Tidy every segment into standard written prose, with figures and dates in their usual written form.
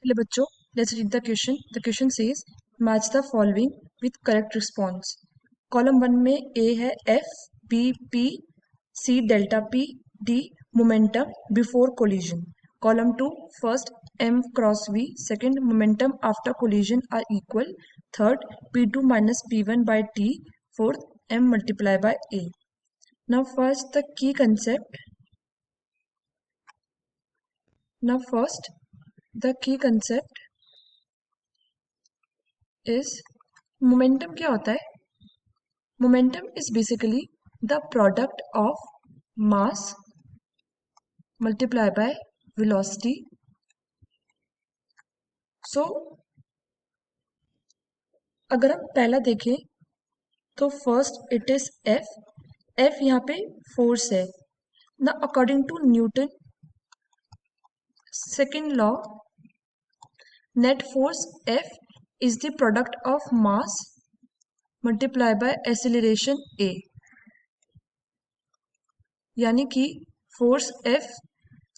चलिए बच्चों, let's read the question. The question says match the following with correct response. Column 1 में A है F, B P, C delta P, D momentum before collision. Column 2 first M cross V, second momentum after collision are equal, third P2 minus P1 by T, fourth M multiply by A. Now first the key concept. The key concept is momentum. क्या होता है? Momentum is basically the product of mass multiplied by velocity. So अगर हम पहला देखें तो first it is F यहाँ पे फोर्स है ना. According to Newton second law, net force F is the product of mass multiplied by acceleration A. यानी कि force F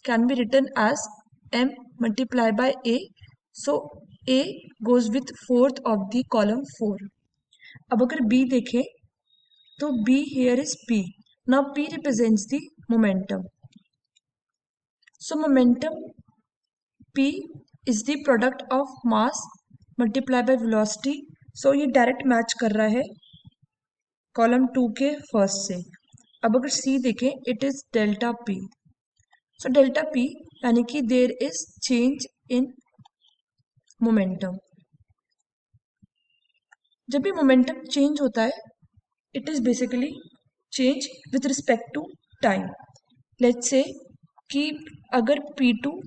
can be written as M multiplied by A. So A goes with fourth of the column 4. अब अगर B देखें तो B here is P. Now P represents the momentum. So momentum P is the product of mass multiplied by velocity. So ये direct match कर रहा है column 2 के first से. अब अगर C देखें it is delta P. So delta P यानी कि there is change in momentum. जब भी मोमेंटम चेंज होता है it is basically change with respect to time. Let's say कि अगर P2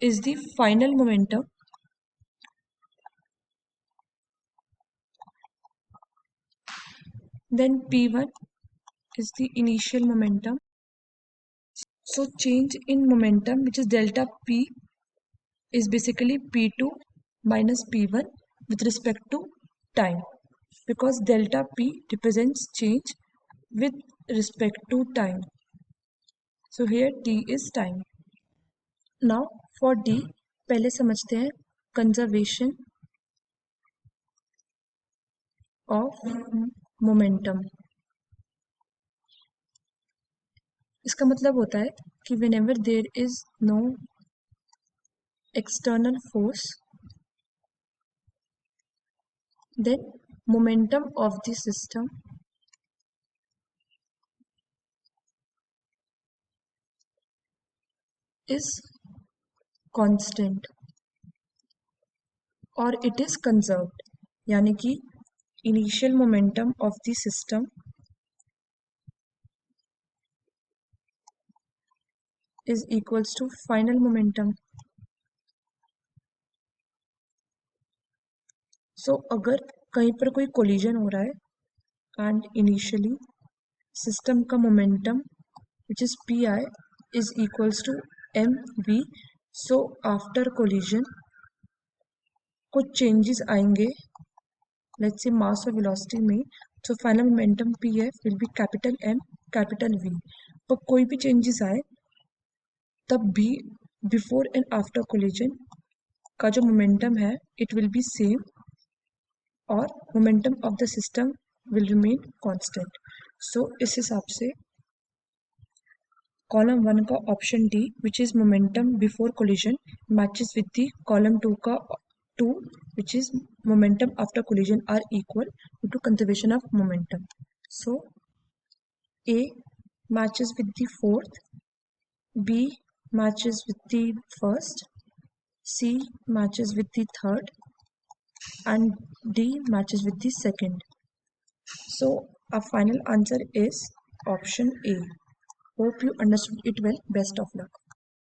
is the final momentum, then P1 is the initial momentum. So change in momentum, which is delta P, is basically P2 minus P1 with respect to time, because delta P represents change with respect to time. So here T is time. Now for D, पहले समझते हैं conservation of momentum. इसका मतलब होता है कि whenever there is no external force, then momentum of the system is constant or it is conserved. यानी कि initial momentum of the system is equals to final momentum. So अगर कहीं पर कोई collision हो रहा है and initially system का momentum which is Pi is equals to mv, so after collision कुछ changes आएंगे, let's say mass और velocity में, so final momentum Pf will be capital M capital V. पर कोई भी changes आए तब भी before and after collision का जो momentum है it will be same और momentum of the system will remain constant. So इस हिसाब से कॉलम 1 का option D which is momentum before collision matches with the column 2 का 2 which is momentum after collision are equal due to conservation of momentum. So A matches with the fourth, B matches with the first, C matches with the third and D matches with the second. So our final answer is option A. Hope you understood it well. Best of luck.